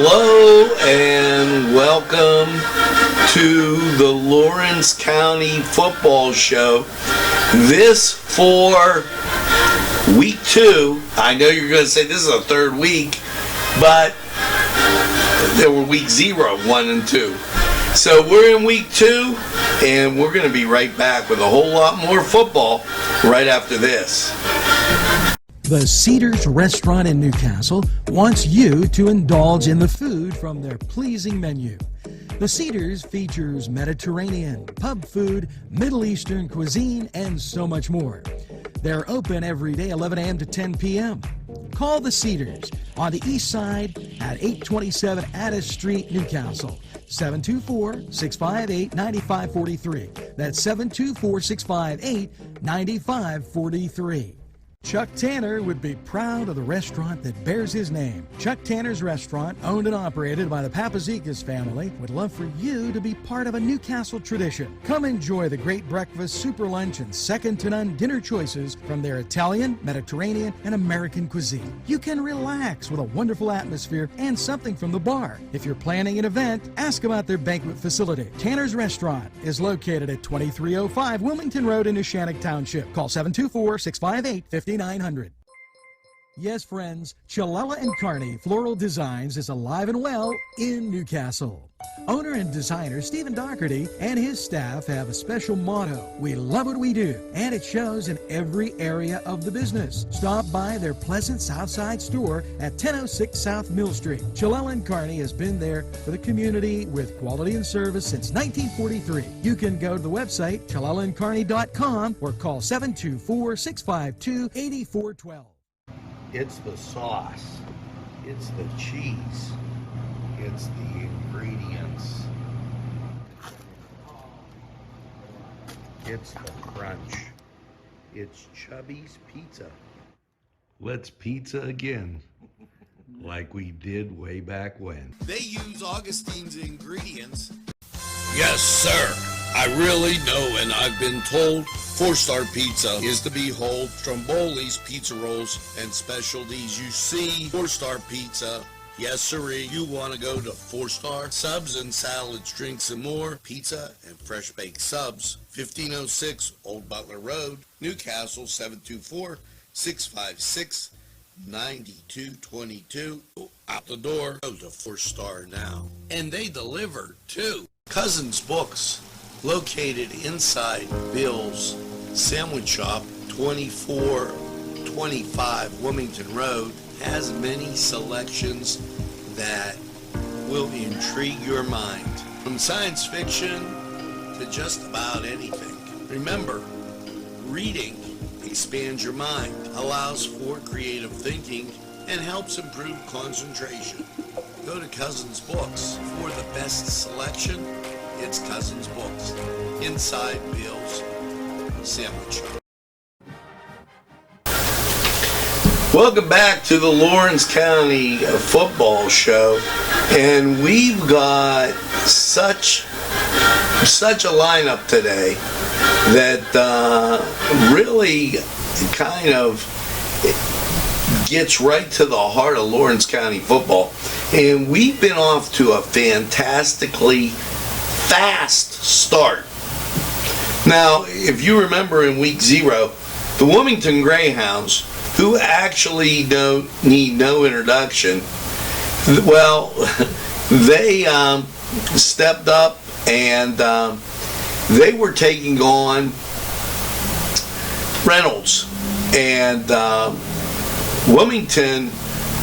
Hello and welcome to the Lawrence County Football Show. This for week 2. I know you're going to say this is a third week, but there were week 0, 1, and 2. So we're in week 2, and we're going to be right back with a whole lot more football right after this. The Cedars Restaurant in Newcastle wants you to indulge in the food from their pleasing menu. The Cedars features Mediterranean, pub food, Middle Eastern cuisine, and so much more. They're open every day, 11 a.m. to 10 p.m. Call the Cedars on the east side at 827 Addis Street, Newcastle. 724-658-9543. That's 724-658-9543. Chuck Tanner would be proud of the restaurant that bears his name. Chuck Tanner's Restaurant, owned and operated by the Papazikas family, would love for you to be part of a Newcastle tradition. Come enjoy the great breakfast, super lunch, and second-to-none dinner choices from their Italian, Mediterranean, and American cuisine. You can relax with a wonderful atmosphere and something from the bar. If you're planning an event, ask about their banquet facility. Tanner's Restaurant is located at 2305 Wilmington Road in Neshannock Township. Call 724-658-5900. Yes, friends, Chilella & Carney Floral Designs is alive and well in Newcastle. Owner and designer Stephen Doherty and his staff have a special motto: we love what we do, and it shows in every area of the business. Stop by their pleasant Southside store at 1006 South Mill Street. Chilella & Carney has been there for the community with quality and service since 1943. You can go to the website chilellaandcarney.com or call 724-652-8412. It's the sauce, it's the cheese, it's the ingredients, it's the crunch, it's Chubby's Pizza. Let's pizza again, like we did way back when. They use Augustine's ingredients. Yes, sir. I really know, and I've been told 4-Star Pizza is the behold. Stromboli's Pizza Rolls and specialties. You see 4-Star Pizza. Yes, sirree. You want to go to 4-Star? Subs and salads, drinks, and more. Pizza and fresh baked subs. 1506 Old Butler Road, Newcastle. 724-656-9222. Out the door. Go to 4-Star now. And they deliver, too. Cousins Books, located inside Bill's Sandwich Shop, 2425 Wilmington Road, has many selections that will intrigue your mind. From science fiction to just about anything. Remember, reading expands your mind, allows for creative thinking, and helps improve concentration. Go to Cousins Books for the best selection. It's Cousins Books, inside Bill's Sandwich Shop. Welcome back to the Lawrence County Football Show, and we've got such a lineup today that really kind of gets right to the heart of Lawrence County football. And we've been off to a fantastically fast start. Now, if you remember in week 0, the Wilmington Greyhounds, who actually don't need no introduction, well, they stepped up and they were taking on Reynolds. And Wilmington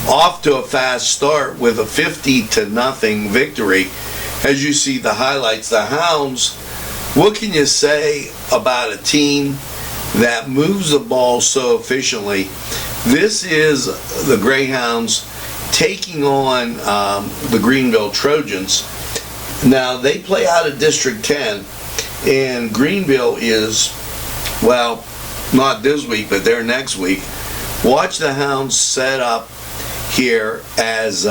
off to a fast start with a 50-0 victory. As you see the highlights, the Hounds, what can you say about a team that moves the ball so efficiently? This is the Greyhounds taking on the Greenville Trojans. Now, they play out of District 10, and Greenville is, well, not this week, but they're next week. Watch the Hounds set up here as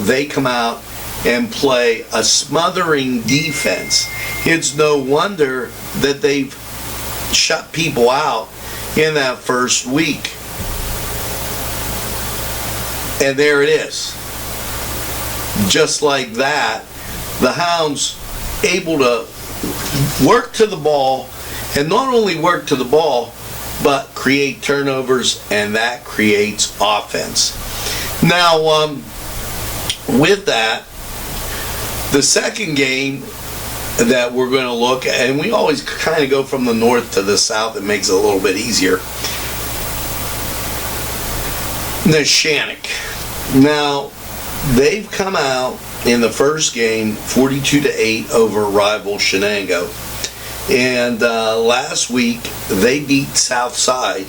they come out and play a smothering defense. It's no wonder that they've shut people out in that first week. And there it is. just like that, the Hounds able to work to the ball, and not only work to the ball, but create turnovers, and that creates offense. Now, with that, the second game that we're going to look at, and we always kind of go from the north to the south, it makes it a little bit easier. Neshannock. Now, they've come out in the first game 42-8 over rival Shenango. And last week, they beat Southside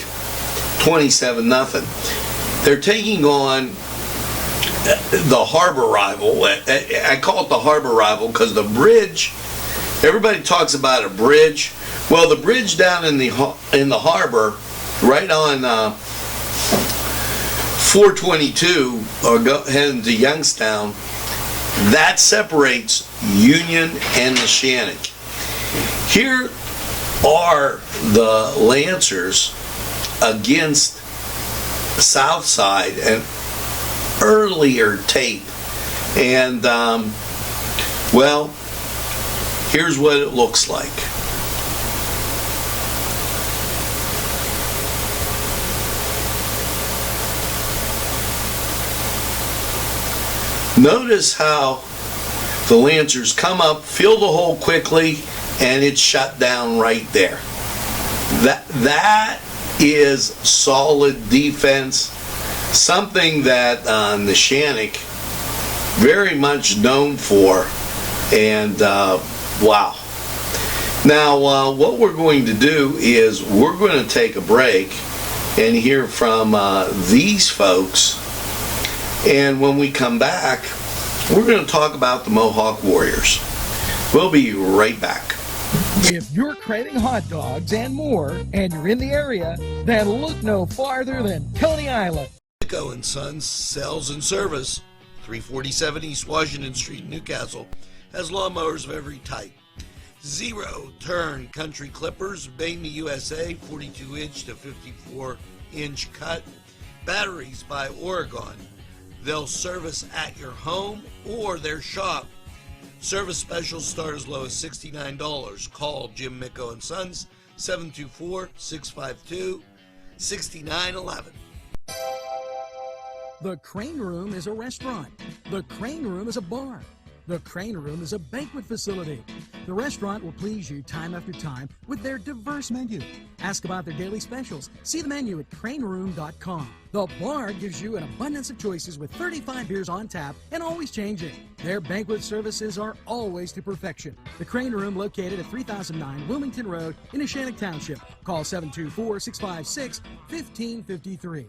27-0. They're taking on the harbor rival. I call it the harbor rival because the bridge, everybody talks about a bridge. Well, the bridge down in the harbor, right on 422, or heading to Youngstown, that separates Union and Neshannock. Here are the Lancers against Southside, an earlier tape. And, well, here's what it looks like. Notice how the Lancers come up, fill the hole quickly, and it's shut down right there. That is solid defense, something that Neshannock very much known for, and wow. Now, what we're going to do is we're going to take a break and hear from these folks, and when we come back, we're going to talk about the Mohawk Warriors. We'll be right back. If you're craving hot dogs and more, and you're in the area, then look no farther than Coney Island. Echo & Sons Sales and Service, 347 East Washington Street, Newcastle, has lawnmowers of every type. Zero-turn country clippers, made in the USA, 42-inch to 54-inch cut. Batteries by Oregon. They'll service at your home or their shop. Service specials start as low as $69. Call Jim Micko & Sons, 724-652-6911. The Crane Room is a restaurant. The Crane Room is a bar. The Crane Room is a banquet facility. The restaurant will please you time after time with their diverse menu. Ask about their daily specials. See the menu at craneroom.com. The bar gives you an abundance of choices with 35 beers on tap and always changing. Their banquet services are always to perfection. The Crane Room, located at 3009 Wilmington Road in Neshannock Township. Call 724-656-1553.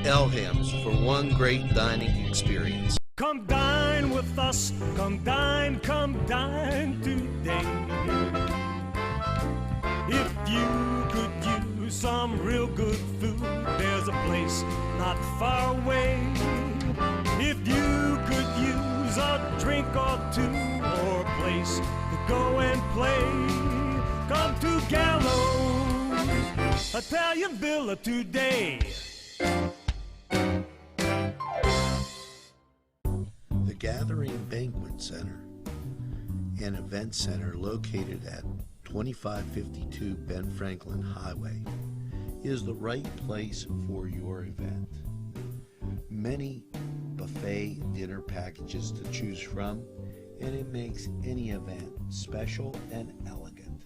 Elham's for one great dining experience. Come dine with us, come dine today. If you could use some real good food, there's a place not far away. If you could use a drink or two, or a place to go and play, come to Gallows Italian Villa today. The Gathering Banquet Center, an event center located at 2552 Ben Franklin Highway, is the right place for your event. Many buffet dinner packages to choose from, and it makes any event special and elegant.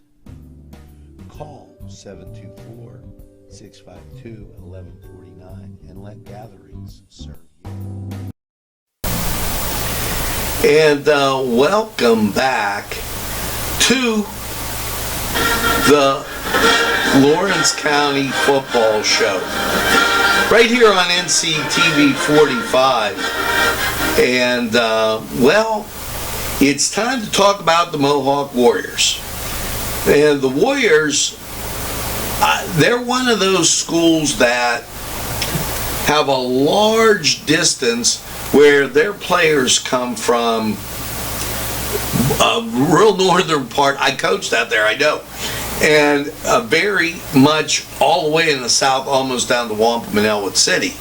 Call 724-652-1149 and let Gatherings serve you. And welcome back to the Lawrence County Football Show, right here on NCTV45. And, well, it's time to talk about the Mohawk Warriors. And the Warriors, they're one of those schools that have a large distance where their players come from a real northern part. I coached out there, I know. And very much all the way in the south, almost down to Wampum and Elwood City.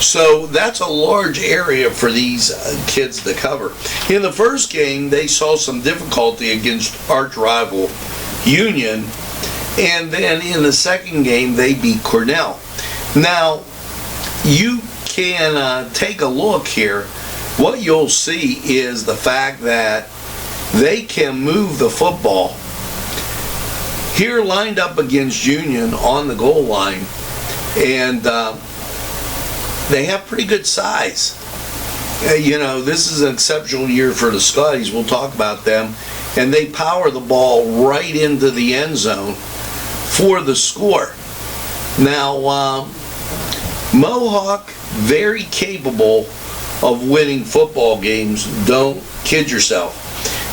So that's a large area for these kids to cover. In the first game, they saw some difficulty against arch rival Union. And then in the second game, they beat Cornell. Now, you can take a look here. What you'll see is the fact that they can move the football. Here lined up against Union on the goal line, and they have pretty good size. You know, this is an exceptional year for the Scotties. We'll talk about them. And they power the ball right into the end zone for the score. Now, Mohawk, very capable of winning football games. Don't kid yourself.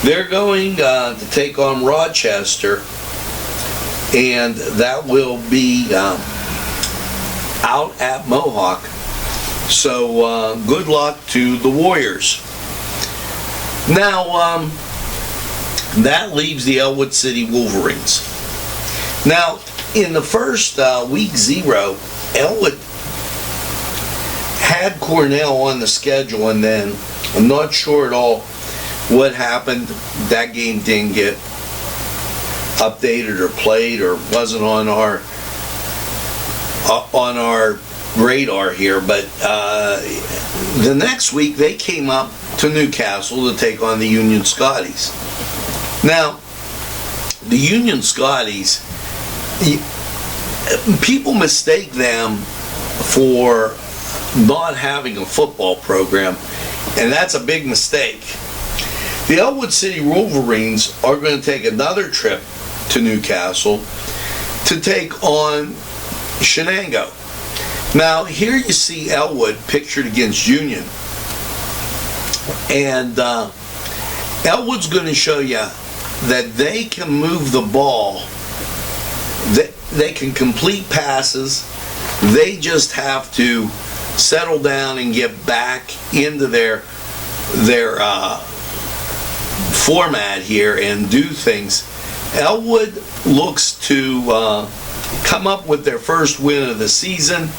They're going to take on Rochester, and that will be out at Mohawk. So good luck to the Warriors. Now, that leaves the Elwood City Wolverines. Now, in the first week 0, Elwood had Cornell on the schedule, and then I'm not sure at all what happened. That game didn't get updated or played, or wasn't on our radar here. But the next week they came up to Newcastle to take on the Union Scotties. Now, the Union Scotties, people mistake them for not having a football program, and that's a big mistake. The Elwood City Wolverines are going to take another trip to Newcastle to take on Shenango. Now, here you see Elwood pictured against Union, and Elwood's going to show you that they can move the ball, they can complete passes. They just have to settle down and get back into their format here and do things. Elwood looks to come up with their first win of the season.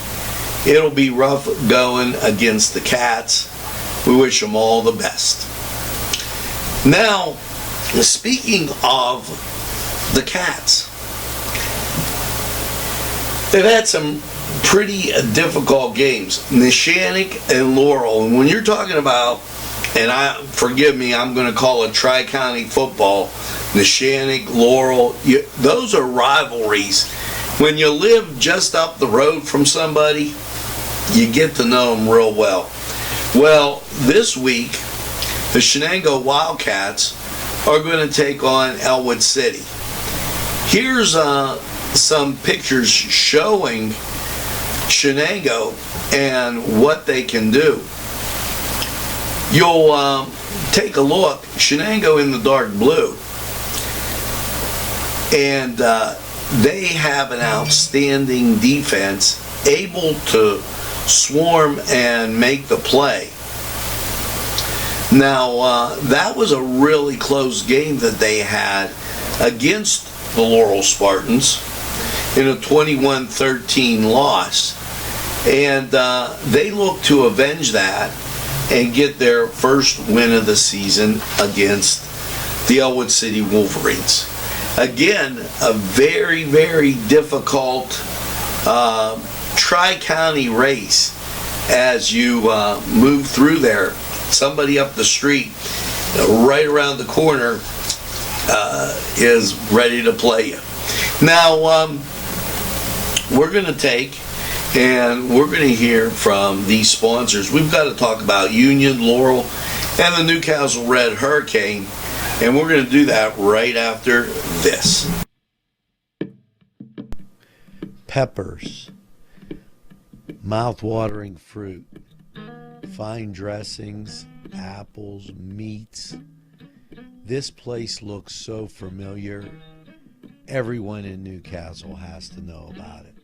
It'll be rough going against the Cats. We wish them all the best. Now, speaking of the Cats, they've had some pretty difficult games. Neshannock and Laurel. And when you're talking about, and forgive me, I'm going to call it tri-county football, Neshannock, Laurel, those are rivalries. When you live just up the road from somebody, you get to know them real well. Well, this week, the Shenango Wildcats are going to take on Elwood City. Here's some pictures showing Shenango and what they can do. You'll take a look. Shenango in the dark blue, and they have an outstanding defense, able to swarm and make the play. Now, that was a really close game that they had against the Laurel Spartans in a 21-13 loss. And they look to avenge that and get their first win of the season against the Elwood City Wolverines. Again, a very, very difficult tri-county race as you move through there. Somebody up the street, right around the corner, is ready to play you. Now, we're going to take and we're going to hear from these sponsors. We've got to talk about Union, Laurel, and the Newcastle Red Hurricane, and we're going to do that right after this. Peppers, mouth-watering fruit, fine dressings, apples, meats. This place looks so familiar. Everyone in Newcastle has to know about it.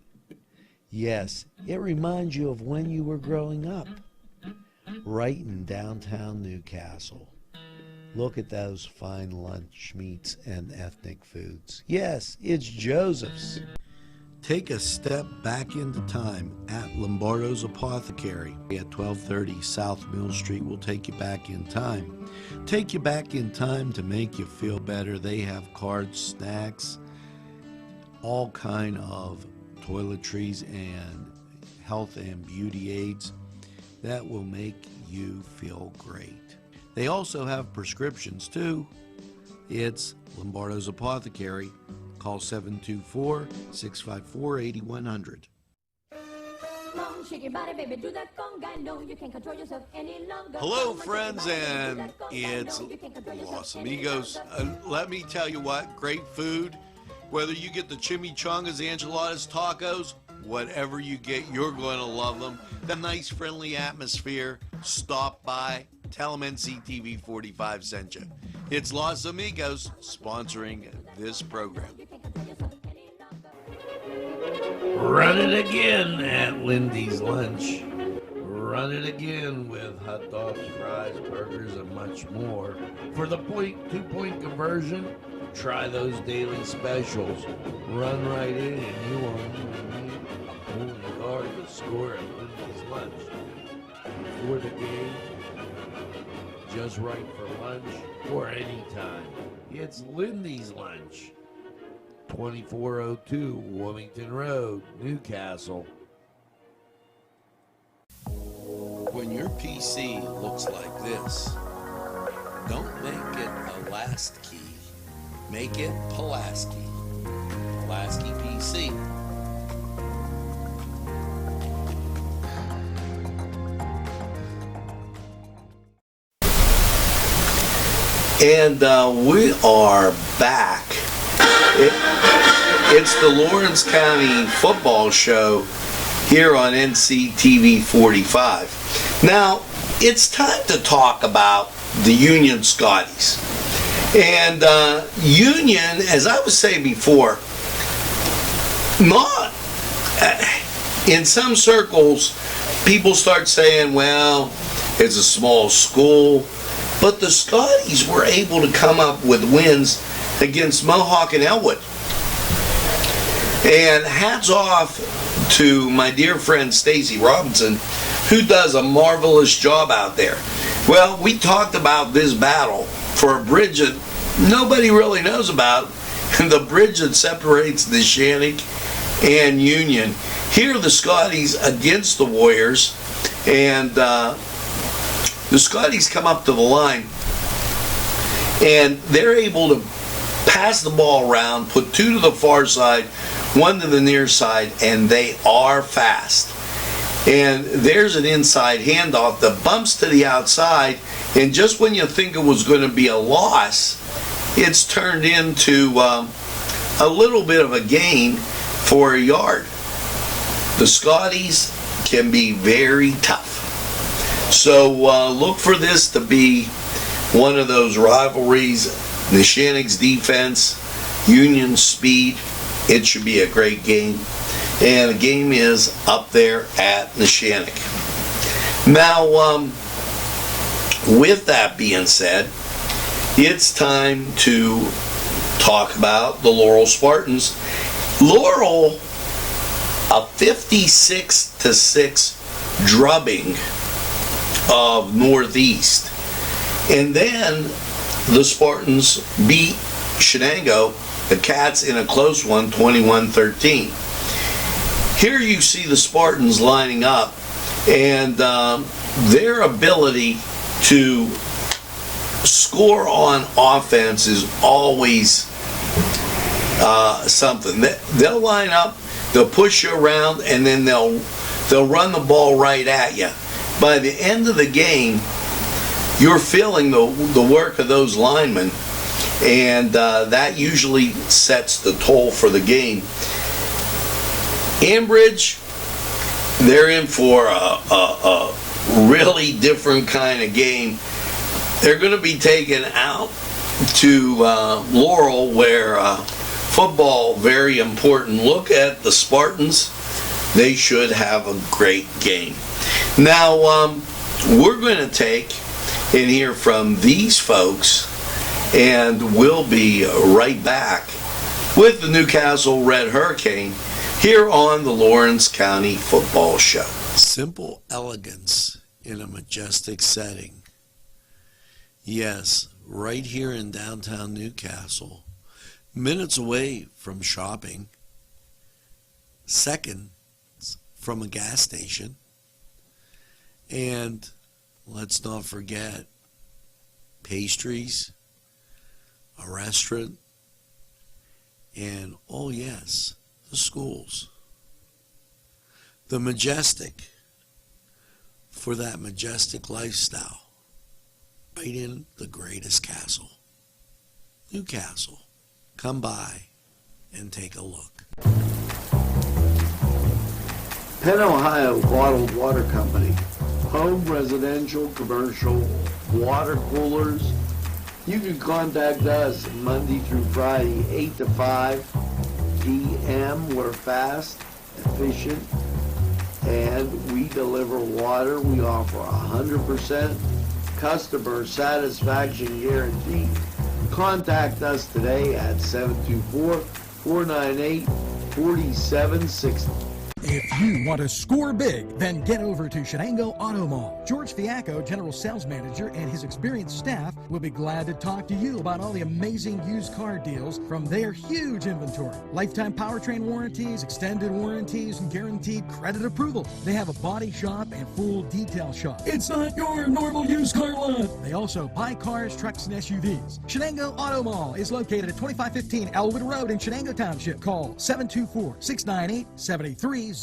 Yes, it reminds you of when you were growing up, right in downtown Newcastle. Look at those fine lunch meats and ethnic foods. Yes, it's Joseph's. Take a step back into time at Lombardo's Apothecary at 1230 South Mill Street. Will take you back in time. Take you back in time to make you feel better. They have cards, snacks, all kind of toiletries and health and beauty aids that will make you feel great. They also have prescriptions too. It's Lombardo's Apothecary. Call 724-654-8100. Hello, friends, and it's Los Amigos. Let me tell you what, great food. Whether you get the chimichangas, enchiladas, tacos, whatever you get, you're going to love them. The nice, friendly atmosphere. Stop by. Tell them NCTV45 sent you. It's Los Amigos sponsoring this program. Run it again at Lindy's Lunch. Run it again with hot dogs, fries, burgers, and much more. For the 2-point conversion, try those daily specials. Run right in and you won't need only guard the score at Lindy's Lunch. Before the game, just right for lunch, or anytime. It's Lindy's Lunch. 2402 Wilmington Road, Newcastle. When your PC looks like this, don't make it a last key. Make it Pulaski. Pulaski PC. And we are back. It's the Lawrence County Football Show here on NCTV45. Now, it's time to talk about the Union Scotties. And Union, as I was saying before, not in some circles, people start saying, well, it's a small school. But the Scotties were able to come up with wins against Mohawk and Elwood. And hats off to my dear friend Stacy Robinson, who does a marvelous job out there. Well, we talked about this battle for a bridge that nobody really knows about, the bridge that separates the Shannick and Union. Here are the Scotties against the Warriors, and the Scotties come up to the line, and they're able to pass the ball around, put 2 to the far side, 1 to the near side, and they are fast. And there's an inside handoff that bumps to the outside, and just when you think it was going to be a loss, it's turned into a little bit of a gain for a yard. The Scotties can be very tough. So look for this to be one of those rivalries. The Shannick's defense, Union's speed. It should be a great game. And the game is up there at the Shannick. Now, with that being said, it's time to talk about the Laurel Spartans. Laurel, a 56-6 drubbing of Northeast. And then the Spartans beat Shenango, the Cats, in a close one, 21-13. Here you see the Spartans lining up, and their ability to score on offense is always something. They'll line up, they'll push you around, and then they'll run the ball right at you. By the end of the game, you're feeling the work of those linemen, and that usually sets the toll for the game. Ambridge, they're in for a really different kind of game. They're going to be taken out to Laurel, where football, very important. Look at the Spartans. They should have a great game. Now, we're going to take and hear from these folks, and we'll be right back with the Newcastle Red Hurricane here on the Lawrence County Football Show. Simple elegance in a majestic setting. Yes, right here in downtown Newcastle, minutes away from shopping, seconds from a gas station, and let's not forget pastries, a restaurant, and oh yes, the schools. The majestic for that majestic lifestyle, right in the greatest castle, Newcastle. Come by and take a look. Penn Ohio Bottled Water Company. Home, residential, commercial, water coolers. You can contact us Monday through Friday, 8 to 5 p.m. We're fast, efficient, and we deliver water. We offer 100% customer satisfaction guarantee. Contact us today at 724-498-4760. If you want to score big, then get over to Shenango Auto Mall. George Fiacco, General Sales Manager, and his experienced staff will be glad to talk to you about all the amazing used car deals from their huge inventory. Lifetime powertrain warranties, extended warranties, and guaranteed credit approval. They have a body shop and full detail shop. It's not your normal used car lot. They also buy cars, trucks, and SUVs. Shenango Auto Mall is located at 2515 Elwood Road in Shenango Township. Call 724-698-7304.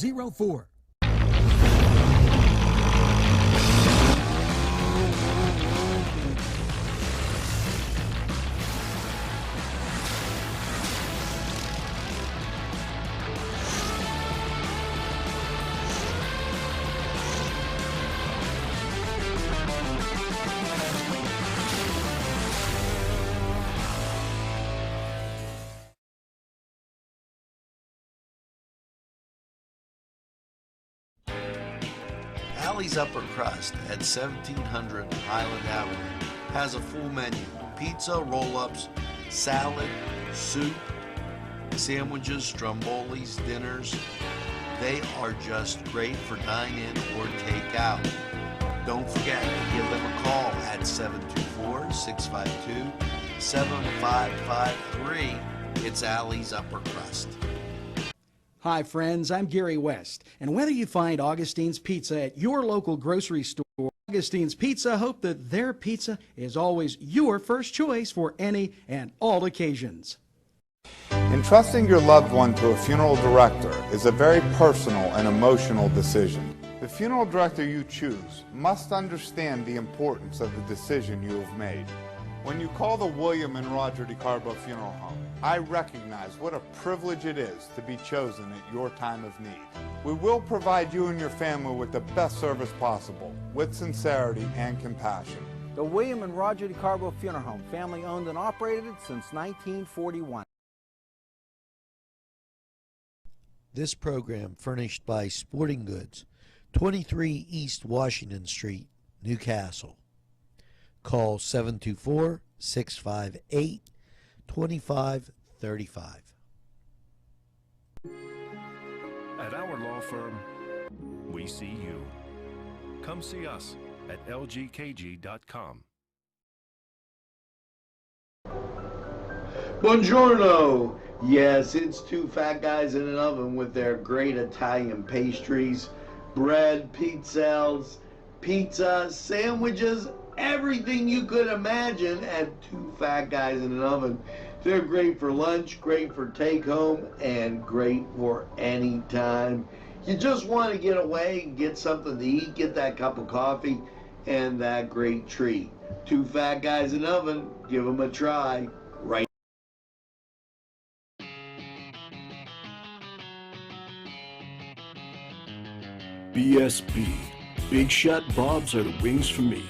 Allie's Upper Crust at 1700 Highland Avenue has a full menu: pizza, roll-ups, salad, soup, sandwiches, strombolis, dinners. They are just great for dine-in or take-out. Don't forget to give them a call at 724-652-7553. It's Allie's Upper Crust. Hi friends, I'm Gary West, and whether you find Augustine's Pizza at your local grocery store, Augustine's Pizza hope that their pizza is always your first choice for any and all occasions. Entrusting your loved one to a funeral director is a very personal and emotional decision. The funeral director you choose must understand the importance of the decision you have made. When you call the William and Roger DeCarbo Funeral Home, I recognize what a privilege it is to be chosen at your time of need. We will provide you and your family with the best service possible, with sincerity and compassion. The William and Roger DeCarbo Funeral Home, family owned and operated since 1941. This program furnished by Sporting Goods, 23 East Washington Street, Newcastle. Call 724-658-2535. At our law firm, we see you. Come see us at lgkg.com. Buongiorno! Yes, it's two fat guys in an oven with their great Italian pastries, bread, pizzelles, pizza, sandwiches, everything you could imagine at two fat guys in an oven. They're great for lunch, great for take home, and great for any time. You just want to get away and get something to eat, get that cup of coffee, and that great treat. Two fat guys in an oven, give them a try. Right. BSB, Big Shot Bob's are the wings for me.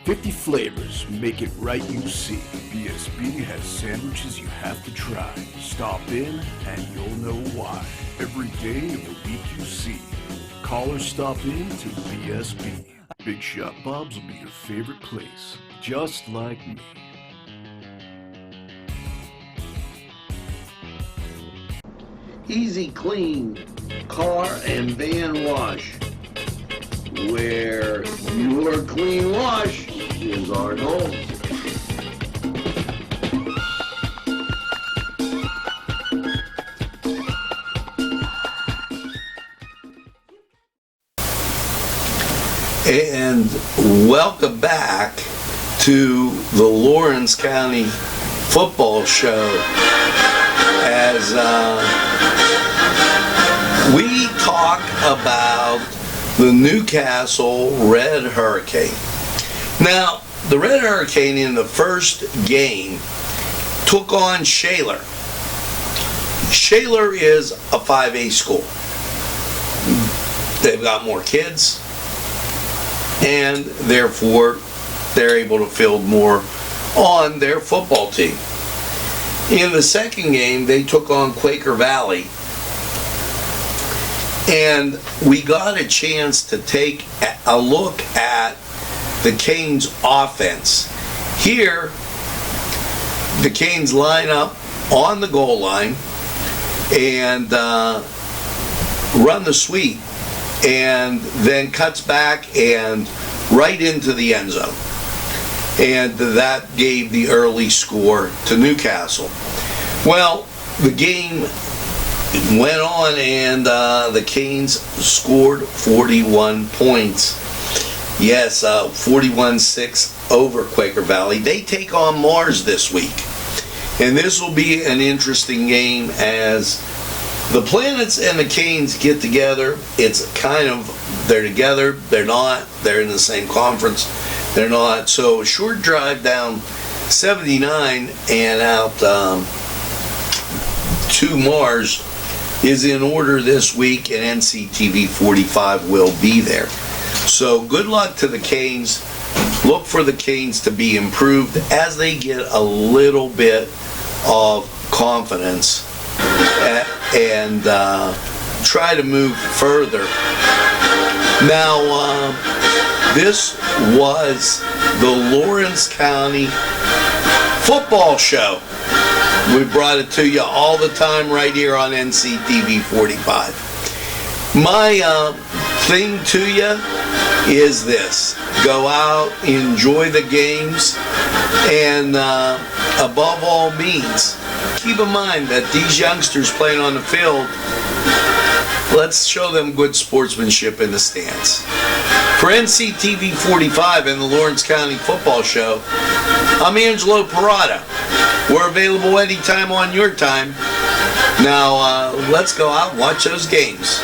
50 flavors, make it right you see. BSB has sandwiches you have to try. Stop in and you'll know why. Every day of the week you see. Call or stop in to BSB. Big Shot Bob's will be your favorite place, just like me. Easy Clean Car and Van Wash, where your clean wash is our goal. And welcome back to the Lawrence County Football Show as we talk about the Newcastle Red Hurricane. Now, the Red Hurricane in the first game took on Shaler. Shaler is a 5A school. They've got more kids, and therefore they're able to field more on their football team. In the second game, they took on Quaker Valley, and we got a chance to take a look at the Canes offense. Here, the Canes line up on the goal line and run the sweep, and then cuts back and right into the end zone. And that gave the early score to Newcastle. Well, the game went on, and the Canes scored 41 points. Yes, 41-6 over Quaker Valley. They take on Mars this week. And this will be an interesting game as the Planets and the Canes get together. It's kind of, they're together, they're not, they're in the same conference, they're not. So a short drive down 79 and out to Mars is in order this week, and NCTV45 will be there. So good luck to the Canes. Look for the Canes to be improved as they get a little bit of confidence and try to move further. Now, this was the Lawrence County Football Show. We brought it to you all the time right here on NCTV 45. My thing to you is this: go out, enjoy the games, and above all means, keep in mind that these youngsters playing on the field, let's show them good sportsmanship in the stands. For NCTV 45 and the Lawrence County Football Show, I'm Angelo Parada. We're available anytime on your time. Now, let's go out and watch those games.